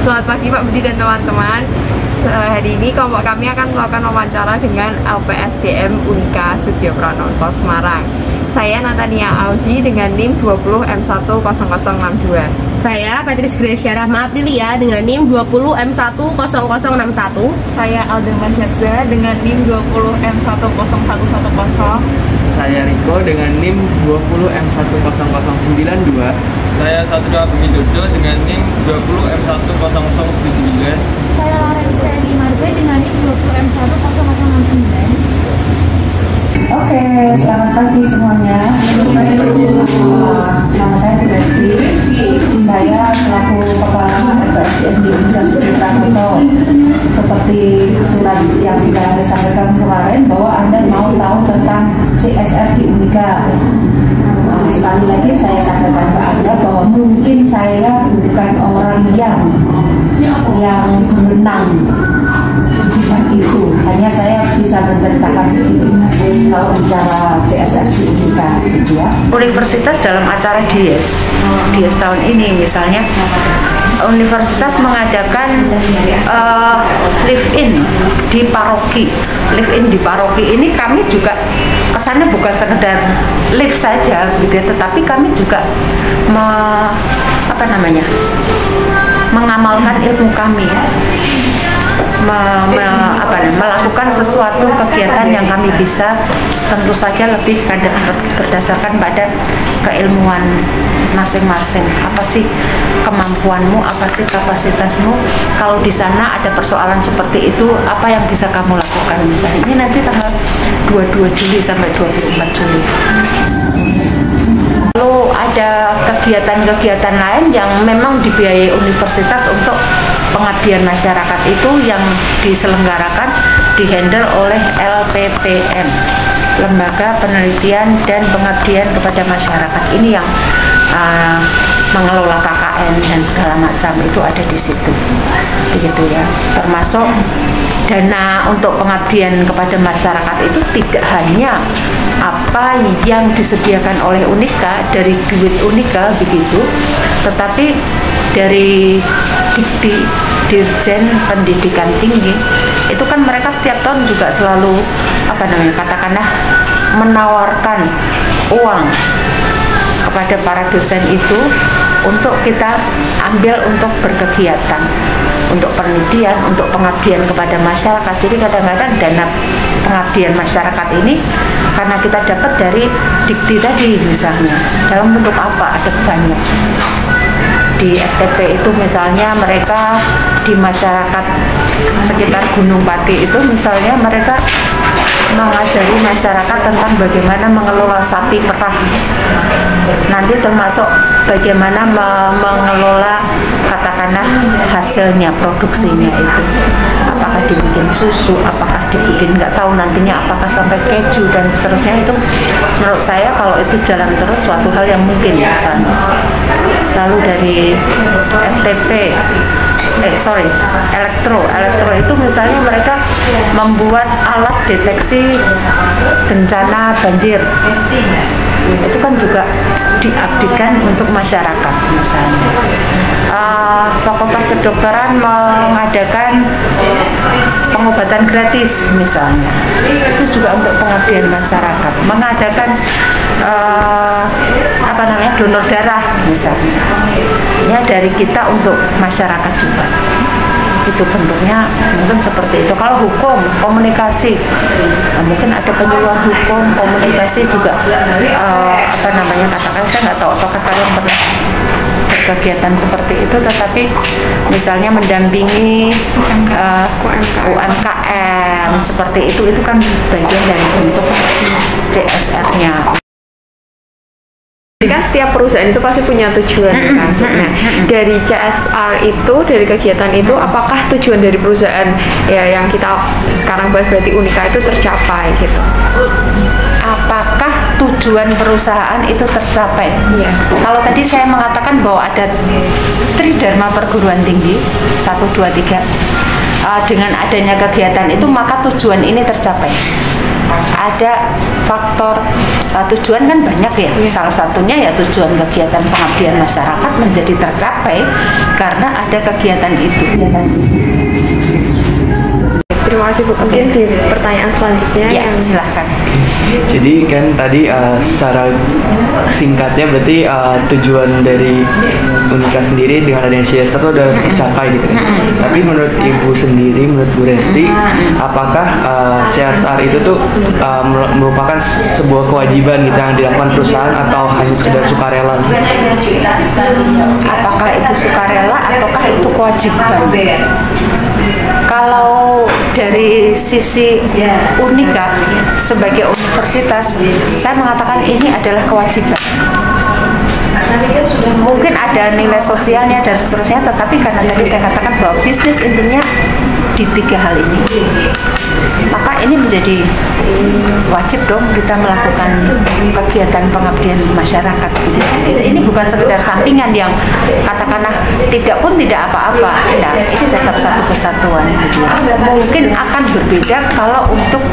Selamat pagi Pak Budi dan teman-teman. Hari ini kelompok kami akan melakukan wawancara dengan LPSDM Unika Sudio Pranoto Semarang. Saya Natania Aldi dengan NIM 20M10062. Saya Patrice Gracia Rahma Aprilia dengan NIM 20M10061. Saya Alden Masyadza dengan NIM 20M10110. Saya Riko dengan NIM 20M10092. Saya Satria Bumi Dodo dengan NIM 20M10079. Saya Lorenza Di Marbe dengan NIM 20M10069. Oke, selamat pagi semuanya. Nama saya Bu Desti. Saya selaku Kepala LPSDM di Unika Sudio Pranoto. Seperti surat yang sudah Anda sampaikan kemarin bahwa Anda mau tahu tentang CSR di Unika. Sekali lagi saya sampaikan ke Anda bahwa mungkin saya bukan orang yang menang di bidang itu, hanya saya bisa menceritakan sedikit kalau bicara CSR di Unika, gitu ya. Universitas dalam acara Dies tahun ini misalnya, universitas mengadakan live-in di paroki. Live-in di paroki ini kami juga kesannya bukan sekedar live saja gitu ya, tetapi kami juga mengamalkan ilmu kami, melakukan sesuatu kegiatan yang kami bisa, tentu saja lebih berdasarkan pada keilmuan masing-masing. Apa sih kemampuanmu, apa sih kapasitasmu? Kalau di sana ada persoalan seperti itu, apa yang bisa kamu lakukan? Misalnya ini nanti tanggal 22 Juli sampai 24 Juli. Lalu ada kegiatan-kegiatan lain yang memang dibiayai universitas untuk pengabdian masyarakat itu yang diselenggarakan, dihandle oleh LPPM, Lembaga Penelitian dan Pengabdian kepada Masyarakat. Ini yang mengelola KKN dan segala macam itu ada di situ, begitu ya. Termasuk dana untuk pengabdian kepada masyarakat itu tidak hanya apa yang disediakan oleh Unika dari duit Unika begitu, tetapi dari Dirjen Pendidikan Tinggi itu kan mereka setiap tahun juga selalu katakanlah menawarkan uang kepada para dosen itu untuk kita ambil untuk berkegiatan, untuk penelitian, untuk pengabdian kepada masyarakat. Jadi kadang-kadang dana pengabdian masyarakat ini karena kita dapat dari dikti tadi misalnya, dalam bentuk apa, ada banyak. Di FTP itu misalnya mereka di masyarakat sekitar Gunung Pati itu misalnya mereka mengajari masyarakat tentang bagaimana mengelola sapi perah, nanti termasuk bagaimana mengelola katakanlah hasilnya, produksinya itu, apakah dibikin susu, apakah dibikin nggak tahu nantinya apakah sampai keju dan seterusnya. Itu menurut saya kalau itu jalan terus suatu hal yang mungkin misalnya. Lalu dari FTP elektro itu misalnya mereka membuat alat deteksi bencana banjir, itu kan juga diabdikan untuk masyarakat misalnya. Fakultas Kedokteran mengadakan pengobatan gratis misalnya, itu juga untuk pengabdian masyarakat. Mengadakan donor darah misalnya, ya dari kita untuk masyarakat juga. Itu bentuknya mungkin seperti itu. Kalau hukum, komunikasi, mungkin ada penyuluhan hukum, komunikasi juga. Katakan saya nggak tahu apakah kalian pernah kegiatan seperti itu, tetapi misalnya mendampingi UMKM seperti itu kan bagian dari bentuk CSR-nya. Jadi kan setiap perusahaan itu pasti punya tujuan kan. Nah, dari CSR itu, dari kegiatan itu, apakah tujuan dari perusahaan ya yang kita sekarang bahas berarti Unika itu tercapai gitu? Apakah tujuan perusahaan itu tercapai? Ya. Kalau tadi saya mengatakan bahwa ada Tridharma Perguruan Tinggi 1, 2, 3, dengan adanya kegiatan itu maka tujuan ini tercapai. ada faktor tujuan kan banyak ya. Salah satunya ya tujuan kegiatan pengabdian masyarakat menjadi tercapai karena ada kegiatan itu. Terima kasih Bu. Mungkin di pertanyaan selanjutnya Ya, yang silahkan. Jadi kan tadi secara singkatnya berarti tujuan dari Unika sendiri dengan adanya CSR itu udah tercapai gitu kan. Tapi menurut Ibu sendiri, menurut Bu Resti, apakah CSR itu tuh merupakan sebuah kewajiban gitu yang dilakukan perusahaan atau hanya sekedar sukarela? Apakah itu sukarela ataukah itu kewajiban? Kalau dari sisi Unika sebagai universitas, saya mengatakan ini adalah kewajiban. Mungkin ada nilai sosialnya dan seterusnya, tetapi karena tadi saya katakan bahwa bisnis intinya di 3 hal ini, maka ini menjadi wajib dong kita melakukan kegiatan pengabdian masyarakat. Ini bukan sekedar sampingan yang katakanlah tidak pun tidak apa-apa. Nah, ini tetap satu kesatuan. Mungkin akan berbeda kalau untuk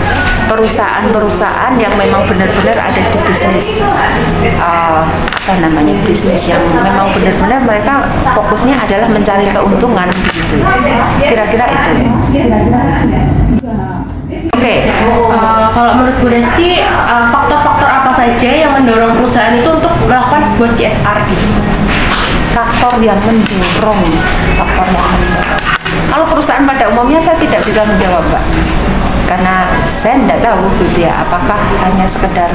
perusahaan-perusahaan yang memang benar-benar ada di bisnis bisnis yang memang benar-benar mereka fokusnya adalah mencari keuntungan gitu. Kira-kira itu. Oke. Kalau menurut Bu Resti, faktor-faktor apa saja yang mendorong perusahaan itu untuk melakukan sebuah CSR gitu? Faktor yang mendorong. Kalau perusahaan pada umumnya saya tidak bisa menjawab, Pak. Karena saya tidak tahu gitu ya, apakah hanya sekedar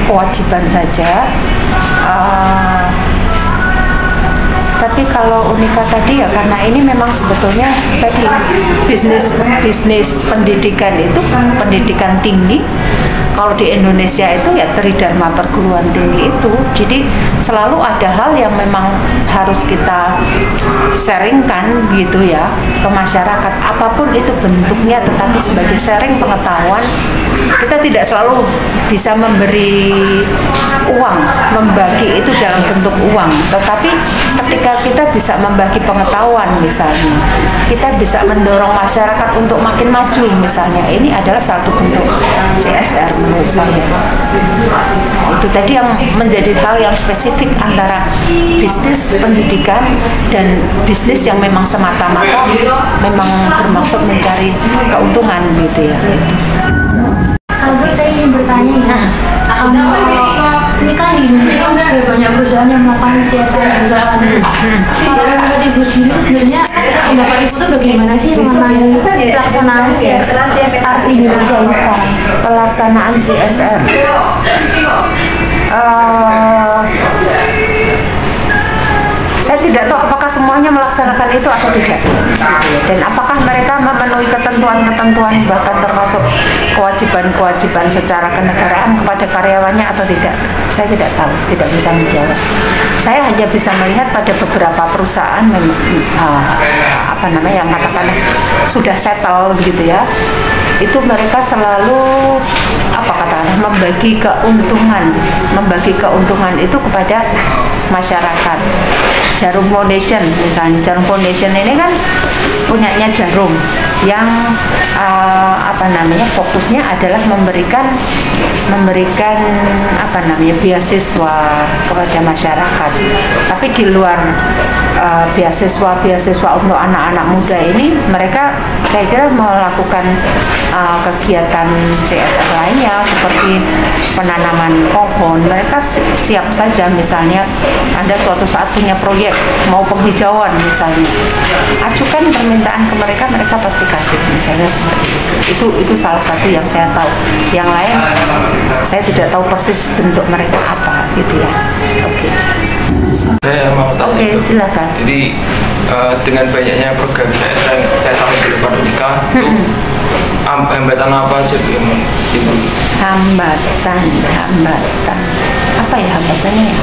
kewajiban saja. Tapi kalau Unika tadi ya karena ini memang sebetulnya tadi bisnis pendidikan itu pendidikan tinggi. Kalau di Indonesia itu ya Tridharma perguruan tinggi itu, jadi selalu ada hal yang memang harus kita sharingkan gitu ya ke masyarakat, apapun itu bentuknya, tetapi sebagai sharing pengetahuan. Kita tidak selalu bisa memberi uang, membagi itu dalam bentuk uang, tetapi ketika kita bisa membagi pengetahuan misalnya, kita bisa mendorong masyarakat untuk makin maju misalnya, ini adalah satu bentuk CSR menurut saya. Itu tadi yang menjadi hal yang spesifik antara bisnis pendidikan dan bisnis yang memang semata-mata memang bermaksud mencari keuntungan gitu ya. Bu, saya ingin bertanya ya. Ini kan di Indonesia sudah banyak perusahaan yang melakukan CSR juga kan. Kalau menurut Ibu sendiri sebenarnya pendapat Ibu itu bagaimana sih mengenai pelaksanaan CSR di Indonesia ini sekarang? Pelaksanaan CSR. Saya tidak tahu apakah semuanya melaksanakan itu atau tidak, dan apakah mereka memenuhi ketentuan-ketentuan bahkan termasuk kewajiban-kewajiban secara kenegaraan kepada karyawannya atau tidak. Saya tidak tahu, tidak bisa menjawab. Saya hanya bisa melihat pada beberapa perusahaan yang katakanlah sudah settle begitu ya, itu mereka selalu membagi keuntungan itu kepada masyarakat. Jarum Foundation misalnya, Jarum Foundation ini kan punyanya Jarum yang fokusnya adalah memberikan beasiswa kepada masyarakat. Tapi di luar beasiswa untuk anak-anak muda ini, mereka saya kira melakukan kegiatan CSR lainnya seperti penanaman pohon. Mereka siap saja, misalnya Anda suatu saat punya proyek mau penghijauan misalnya, ajukan permintaan ke mereka, mereka pasti kasih misalnya seperti itu. Itu salah satu yang saya tahu. Yang lain saya tidak tahu persis bentuk mereka apa gitu ya. Saya mau tanya. Oke, silakan. Jadi dengan banyaknya program saya sampai di depan Unika, itu hambatan apa sih Ibu? Hambatan apa ya hambatannya ya?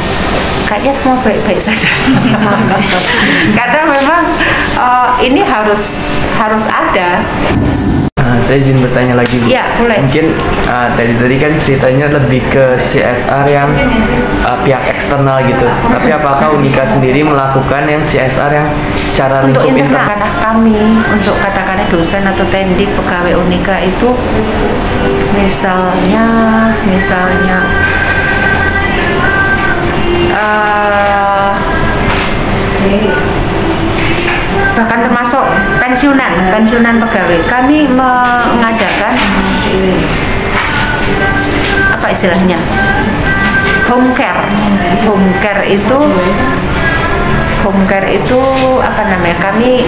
Kayaknya semua baik-baik saja. Karena memang ini harus ada. saya izin bertanya lagi Bu. Iya, boleh. Mungkin tadi kan ceritanya lebih ke CSR yang pihak eksternal gitu. Tapi apakah Unika sendiri melakukan yang CSR yang secara Untuk lingkup internal internal? anak kami, untuk katakanlah dosen atau tendik pegawai Unika itu misalnya bahkan termasuk pensiunan pegawai, kami mengadakan apa istilahnya home care itu apa namanya, kami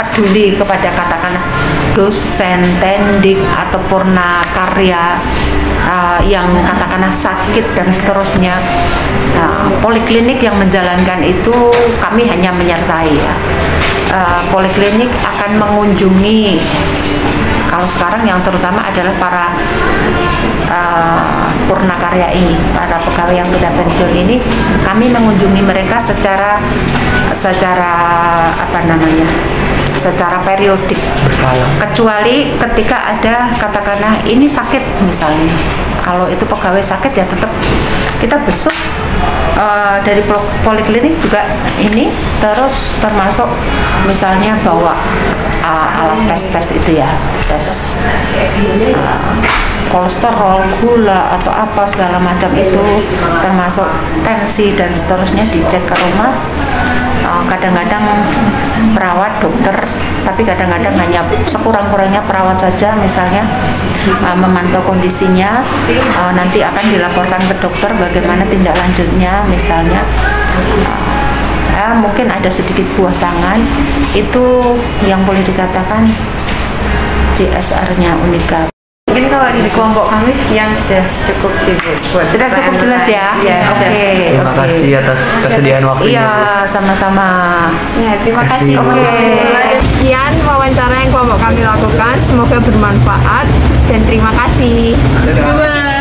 peduli kepada katakanlah dosen, tendik atau purna karya yang katakanlah sakit dan seterusnya. Poliklinik yang menjalankan itu kami hanya menyertai ya. Poliklinik akan mengunjungi, kalau sekarang yang terutama adalah para purna karya ini, para pegawai yang sudah pensiun ini, kami mengunjungi mereka secara apa namanya, secara periodik, kecuali ketika ada katakanlah ini sakit misalnya. Kalau itu pegawai sakit ya tetap kita besuk dari poliklinik juga ini, terus termasuk misalnya bawa alat tes itu ya, tes kolesterol, gula atau apa segala macam itu, termasuk tensi dan seterusnya dicek ke rumah. Kadang-kadang perawat, dokter, tapi kadang-kadang hanya sekurang-kurangnya perawat saja misalnya memantau kondisinya, nanti akan dilaporkan ke dokter bagaimana tindak lanjutnya misalnya. Mungkin ada sedikit buah tangan, itu yang boleh dikatakan CSR-nya Unika. Mungkin kalau di kelompok kami sekian sudah cukup sih Bu. Sudah cukup jelas ya? Ya. Oke. Terima kasih atas kesediaan waktunya. Iya, sama-sama. Ya, terima kasih. Terima kasih, Bu. Sekian wawancara yang kelompok kami lakukan. Semoga bermanfaat dan terima kasih. Bye.